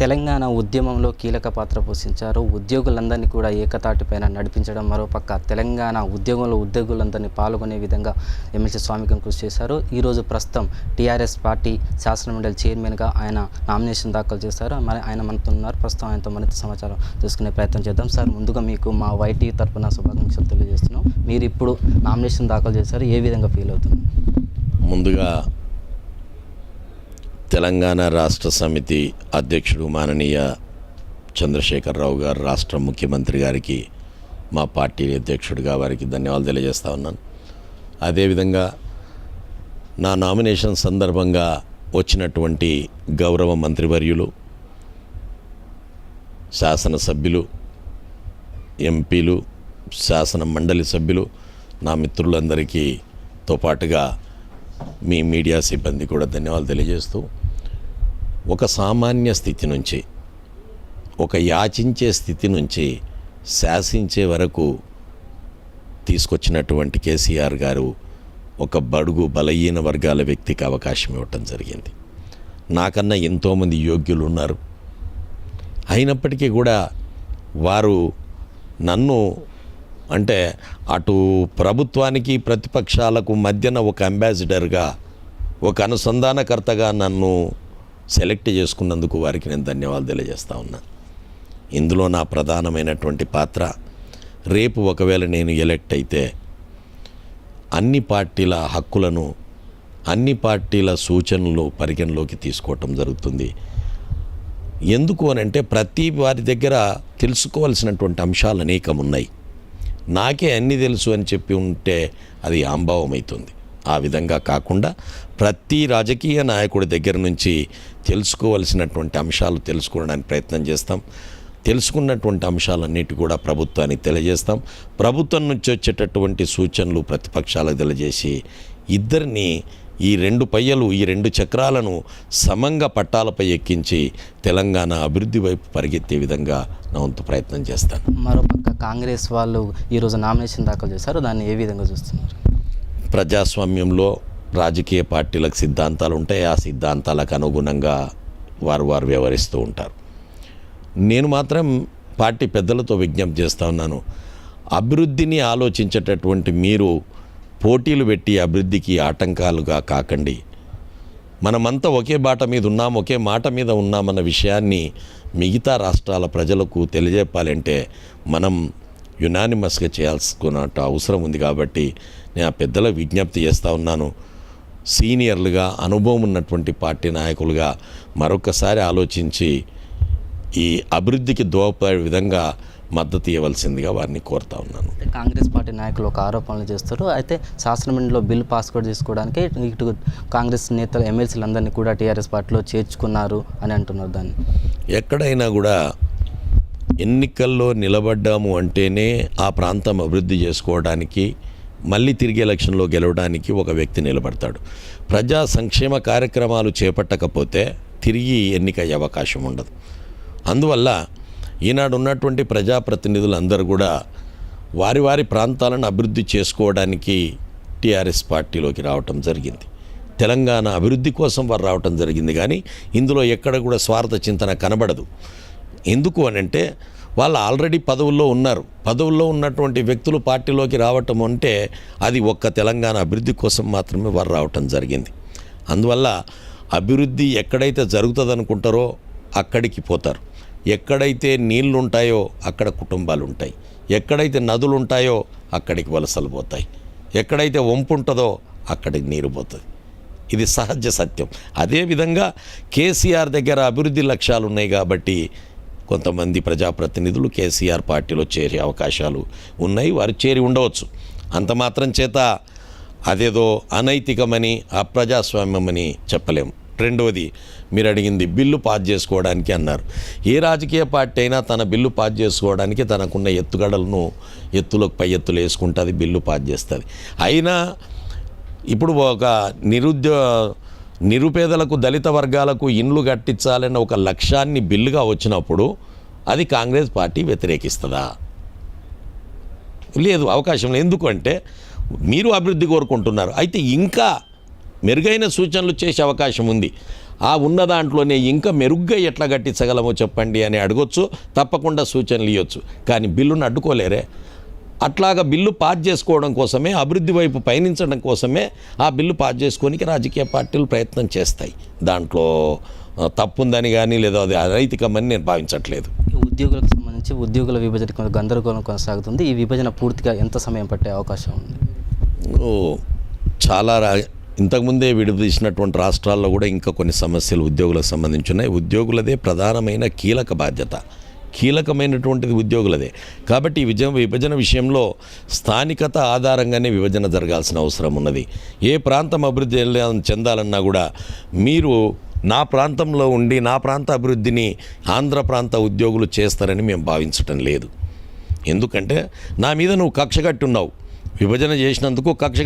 తెలంగాణ ఉద్యమంలో కీలక పాత్ర పోషించారు. ఉద్యోగులందరినీ కూడా ఏకతాటిపైన నడిపించడం, మరోపక్క తెలంగాణ ఉద్యోగులందరినీ పాల్గొనే విధంగా ఎమ్మెల్సీ స్వామిగం కృషి చేశారు. ఈరోజు ప్రస్తుతం టీఆర్ఎస్ పార్టీ శాసనమండలి చైర్మన్గా ఆయన నామినేషన్ దాఖలు చేశారు. మరి ఆయన మనతో ఉన్నారు. ప్రస్తుతం ఆయనతో మరింత సమాచారం తెలుసుకునే ప్రయత్నం చేద్దాం. సార్, ముందుగా మీకు మా వైటీ తరఫున శుభాకాంక్షలు తెలియజేస్తున్నాం. మీరు ఇప్పుడు నామినేషన్ దాఖలు చేశారు, ఏ విధంగా ఫీల్ అవుతున్నారు? ముందుగా తెలంగాణ రాష్ట్ర సమితి అధ్యక్షుడు మాననీయ చంద్రశేఖరరావు గారు, రాష్ట్ర ముఖ్యమంత్రి గారికి, మా పార్టీ అధ్యక్షుడిగా వారికి ధన్యవాదాలు తెలియజేస్తా ఉన్నాను. అదేవిధంగా నా నామినేషన్ సందర్భంగా వచ్చినటువంటి గౌరవ మంత్రివర్యులు, శాసనసభ్యులు, ఎంపీలు, శాసన మండలి సభ్యులు, నా మిత్రులందరికీతో పాటుగా మీ మీడియా సిబ్బంది కూడా ధన్యవాదాలు తెలియజేస్తూ, ఒక సామాన్య స్థితి నుంచి, ఒక యాచించే స్థితి నుంచి శాసించే వరకు తీసుకొచ్చినటువంటి కేసీఆర్ గారు ఒక బడుగు బలహీన వర్గాల వ్యక్తికి అవకాశం ఇవ్వటం జరిగింది. నాకన్నా ఎంతోమంది యోగ్యులు ఉన్నారు. అయినప్పటికీ కూడా వారు నన్ను అంటే అటు ప్రభుత్వానికి ప్రతిపక్షాలకు మధ్యన ఒక అంబాసిడర్గా, ఒక అనుసంధానకర్తగా నన్ను సెలెక్ట్ చేసుకున్నందుకు వారికి నేను ధన్యవాదాలు తెలియజేస్తా ఉన్నా. ఇందులో నా ప్రధానమైనటువంటి పాత్ర, రేపు ఒకవేళ నేను ఎలెక్ట్ అయితే అన్ని పార్టీల హక్కులను, అన్ని పార్టీల సూచనలు పరిగణలోకి తీసుకోవటం జరుగుతుంది. ఎందుకు అనంటే ప్రతి వారి దగ్గర తెలుసుకోవాల్సినటువంటి అంశాలు అనేకం ఉన్నాయి. నాకే అన్నీ తెలుసు అని చెప్పి ఉంటే అది ఆంభావం అవుతుంది. ఆ విధంగా కాకుండా ప్రతి రాజకీయ నాయకుడి దగ్గర నుంచి తెలుసుకోవాల్సినటువంటి అంశాలు తెలుసుకోవడానికి ప్రయత్నం చేస్తాం. తెలుసుకున్నటువంటి అంశాలన్నిటి కూడా ప్రభుత్వానికి తెలియజేస్తాం. ప్రభుత్వం నుంచి వచ్చేటటువంటి సూచనలు ప్రతిపక్షాలకు తెలియజేసి ఇద్దరిని ఈ రెండు చక్రాలను సమంగా పట్టాలపై ఎక్కించి తెలంగాణ అభివృద్ధి వైపు పరిగెత్తే విధంగా నా వంతు ప్రయత్నం చేస్తాను. మరోపక్క కాంగ్రెస్ వాళ్ళు ఈరోజు నామినేషన్ దాఖలు చేశారు, దాన్ని ఏ విధంగా చూస్తున్నారు? ప్రజాస్వామ్యంలో రాజకీయ పార్టీలకు సిద్ధాంతాలు ఉంటాయి. ఆ సిద్ధాంతాలకు అనుగుణంగా వారు వ్యవహరిస్తూ ఉంటారు. నేను మాత్రం పార్టీ పెద్దలతో విజ్ఞప్తి చేస్తూ ఉన్నాను, అభివృద్ధిని ఆలోచించేటటువంటి మీరు పోటీలు పెట్టి అభివృద్ధికి ఆటంకాలుగా కాకండి. మనమంతా ఒకే బాట మీద ఉన్నాం, ఒకే మాట మీద ఉన్నామన్న విషయాన్ని మిగతా రాష్ట్రాల ప్రజలకు తెలియజెప్పాలంటే మనం యునానిమస్గా చేయాల్సుకున్న అవసరం ఉంది. కాబట్టి నేను ఆ పెద్దల విజ్ఞప్తి చేస్తూ ఉన్నాను, సీనియర్లుగా, అనుభవం ఉన్నటువంటి పార్టీ నాయకులుగా మరొకసారి ఆలోచించి ఈ అభివృద్ధికి దోహదపడే విధంగా మద్దతు ఇవ్వాల్సిందిగా వారిని కోరుతా ఉన్నాను. కాంగ్రెస్ పార్టీ నాయకులు ఒక ఆరోపణలు చేస్తారు. అయితే శాసనమండలిలో బిల్ పాస్ కూడా చేసుకోవడానికి ఇటు కాంగ్రెస్ నేతలు, ఎమ్మెల్సీలందరినీ కూడా టీఆర్ఎస్ పార్టీలో చేర్చుకున్నారు అని అంటున్నారు. దాన్ని ఎక్కడైనా కూడా ఎన్నికల్లో నిలబడ్డాము అంటేనే ఆ ప్రాంతం అభివృద్ధి చేసుకోవడానికి, మళ్ళీ తిరిగి ఎలక్షన్లో గెలవడానికి ఒక వ్యక్తి నిలబడతాడు. ప్రజా సంక్షేమ కార్యక్రమాలు చేపట్టకపోతే తిరిగి ఎన్నికయ్యే అవకాశం ఉండదు. అందువల్ల ఈనాడు ఉన్నటువంటి ప్రజాప్రతినిధులందరూ కూడా వారి వారి ప్రాంతాలను అభివృద్ధి చేసుకోవడానికి టీఆర్ఎస్ పార్టీలోకి రావటం జరిగింది. తెలంగాణ అభివృద్ధి కోసం వారు రావటం జరిగింది. కానీ ఇందులో ఎక్కడ కూడా స్వార్థ చింతన కనబడదు. ఎందుకు అనంటే వాళ్ళు ఆల్రెడీ పదవుల్లో ఉన్నారు. పదవుల్లో ఉన్నటువంటి వ్యక్తులు పార్టీలోకి రావటం అంటే అది ఒక్క తెలంగాణ అభివృద్ధి కోసం మాత్రమే వారు రావటం జరిగింది. అందువల్ల అభివృద్ధి ఎక్కడైతే జరుగుతుంది అనుకుంటారో అక్కడికి పోతారు. ఎక్కడైతే నీళ్లు ఉంటాయో అక్కడ కుటుంబాలు ఉంటాయి. ఎక్కడైతే నదులు ఉంటాయో అక్కడికి వలసలు పోతాయి. ఎక్కడైతే వంపు ఉంటుందో అక్కడికి నీరు పోతుంది. ఇది సహజ సత్యం. అదేవిధంగా కేసీఆర్ దగ్గర అభివృద్ధి లక్ష్యాలు ఉన్నాయి కాబట్టి కొంతమంది ప్రజాప్రతినిధులు కేసీఆర్ పార్టీలో చేరే అవకాశాలు ఉన్నాయి. వారు చేరి ఉండవచ్చు. అంత మాత్రం చేత అదేదో అనైతికమని, అప్రజాస్వామ్యమని చెప్పలేము. రెండవది, మీరు అడిగింది బిల్లు పాస్ చేసుకోవడానికి అన్నారు. ఏ రాజకీయ పార్టీ అయినా తన బిల్లు పాస్ చేసుకోవడానికి తనకున్న ఎత్తుగడలను ఎత్తులకు పై ఎత్తులు వేసుకుంటుంది, బిల్లు పాస్ చేస్తుంది. అయినా ఇప్పుడు ఒక నిరుపేదలకు, దళిత వర్గాలకు ఇండ్లు కట్టించాలన్న ఒక లక్ష్యాన్ని బిల్లుగా వచ్చినప్పుడు అది కాంగ్రెస్ పార్టీ వ్యతిరేకిస్తుందా? లేదు, అవకాశం లేదు. ఎందుకంటే మీరు అభివృద్ధి కోరుకుంటున్నారు. అయితే ఇంకా మెరుగైన సూచనలు చేసే అవకాశం ఉంది. ఆ ఉన్న దాంట్లోనే ఇంకా మెరుగ్గా ఎట్లా కట్టించగలమో చెప్పండి అని అడగొచ్చు, తప్పకుండా సూచనలు ఇవ్వచ్చు. కానీ బిల్లును అడ్డుకోలేరే. అట్లాగా బిల్లు పాస్ చేసుకోవడం కోసమే, అభివృద్ధి వైపు పయనించడం కోసమే ఆ బిల్లు పాస్ చేసుకోనికి రాజకీయ పార్టీలు ప్రయత్నం చేస్తాయి. దాంట్లో తప్పుందని కానీ లేదా అది అనైతికమని నేను భావించట్లేదు. ఉద్యోగులకు సంబంధించి ఉద్యోగుల విభజన కొంత గందరగోళం కొనసాగుతుంది. ఈ విభజన పూర్తిగా ఎంత సమయం పట్టే అవకాశం ఉంది? చాలా ఇంతకుముందే విడదీసినటువంటి రాష్ట్రాల్లో కూడా ఇంకా కొన్ని సమస్యలు ఉద్యోగులకు సంబంధించి ఉన్నాయి. ఉద్యోగులదే ప్రధానమైన కీలక బాధ్యత, కీలకమైనటువంటిది ఉద్యోగులదే. కాబట్టి ఈ విభజన విషయంలో స్థానికత ఆధారంగానే విభజన జరగాల్సిన అవసరం ఉన్నది. ఏ ప్రాంతం అభివృద్ధి చెందాలన్నా కూడా మీరు నా ప్రాంతంలో ఉండి నా ప్రాంత అభివృద్ధిని ఆంధ్ర ప్రాంత ఉద్యోగులు చేస్తారని మేము భావించటం లేదు. ఎందుకంటే నా మీద నువ్వు కక్ష కట్టున్నావు, విభజన చేసినందుకు కక్ష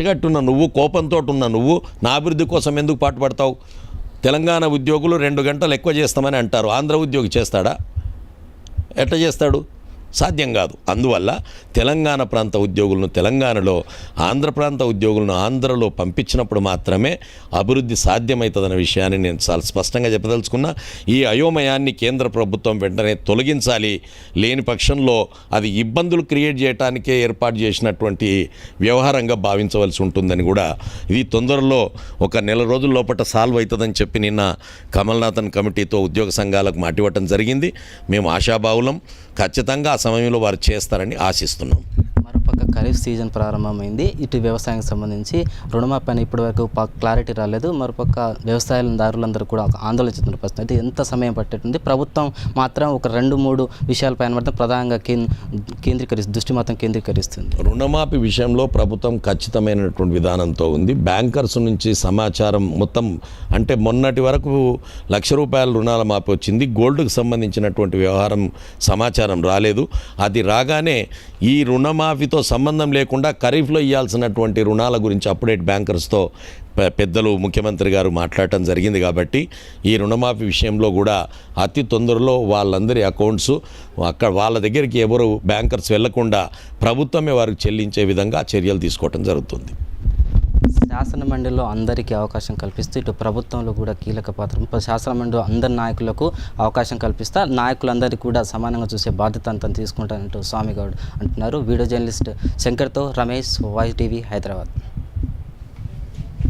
కట్టున్న నువ్వు, కోపంతో ఉన్న నువ్వు నా అభివృద్ధి కోసం ఎందుకు పాటుపడతావు? తెలంగాణ ఉద్యోగులు 2 గంటలు ఎక్కువ చేస్తామని అంటారు, ఆంధ్ర ఉద్యోగి చేస్తాడా? ఎట్లా చేస్తాడు? సాధ్యం కాదు. అందువల్ల తెలంగాణ ప్రాంత ఉద్యోగులను తెలంగాణలో, ఆంధ్ర ప్రాంత ఉద్యోగులను ఆంధ్రలో పంపించినప్పుడు మాత్రమే అభివృద్ధి సాధ్యమవుతుందన్న విషయాన్ని నేను చాలా స్పష్టంగా చెప్పదలుచుకున్నా. ఈ అయోమయాన్ని కేంద్ర ప్రభుత్వం వెంటనే తొలగించాలి. లేని పక్షంలో అది ఇబ్బందులు క్రియేట్ చేయడానికే ఏర్పాటు చేసినటువంటి వ్యవహారంగా భావించవలసి ఉంటుందని కూడా, ఇది తొందరలో ఒక నెల రోజుల లోపల సాల్వ్ అవుతుందని చెప్పి నిన్న కమల్నాథన్ కమిటీతో ఉద్యోగ సంఘాలకు మాటివ్వటం జరిగింది. మేము ఆశాభావులం. ఖచ్చితంగా ఆ సమయంలో వారు చేస్తారని ఆశిస్తున్నాం. మరోపక్క ఖరీఫ్ సీజన్ ప్రారంభమైంది. ఇటు వ్యవసాయానికి సంబంధించి రుణమాఫీ అని ఇప్పటివరకు క్లారిటీ రాలేదు. మరోపక్క వ్యవసాయదారులందరూ కూడా ఆందోళన చెందుతున్న పరిస్థితి. అయితే ఎంత సమయం పట్టేటుంది? ప్రభుత్వం మాత్రం ఒక 2-3 విషయాలపైన మాత్రం ప్రధానంగా దృష్టి మాత్రం కేంద్రీకరిస్తుంది. రుణమాఫీ విషయంలో ప్రభుత్వం ఖచ్చితమైనటువంటి విధానంతో ఉంది. బ్యాంకర్స్ నుంచి సమాచారం మొత్తం, అంటే మొన్నటి వరకు ₹1,00,000 రుణాల మాఫీ వచ్చింది. గోల్డ్కు సంబంధించినటువంటి వ్యవహారం సమాచారం రాలేదు. అది రాగానే ఈ రుణమాఫీతో సంబంధం లేకుండా ఖరీఫ్లో ఇవ్వాల్సినటువంటి రుణాల గురించి అప్డేట్ బ్యాంకర్స్తో పెద్దలు ముఖ్యమంత్రి గారు మాట్లాడటం జరిగింది. కాబట్టి ఈ రుణమాఫీ విషయంలో కూడా అతి తొందరలో వాళ్ళందరి అకౌంట్స్ అక్కడ వాళ్ళ దగ్గరికి ఎవరు బ్యాంకర్స్ వెళ్లకుండా ప్రభుత్వమే వారికి చెల్లించే విధంగా చర్యలు తీసుకోవటం జరుగుతుంది. శాసనమండలిలో అందరికీ అవకాశం కల్పిస్తూ ఇటు ప్రభుత్వంలో కూడా కీలక పాత్ర, శాసనమండలిలో అందరి నాయకులకు అవకాశం కల్పిస్తా, నాయకులందరికీ కూడా సమానంగా చూసే బాధ్యత అంతా తీసుకుంటానంటూ స్వామిగౌడ్ అంటున్నారు. Video journalist శంకర్తో Ramesh, voice TV, Hyderabad.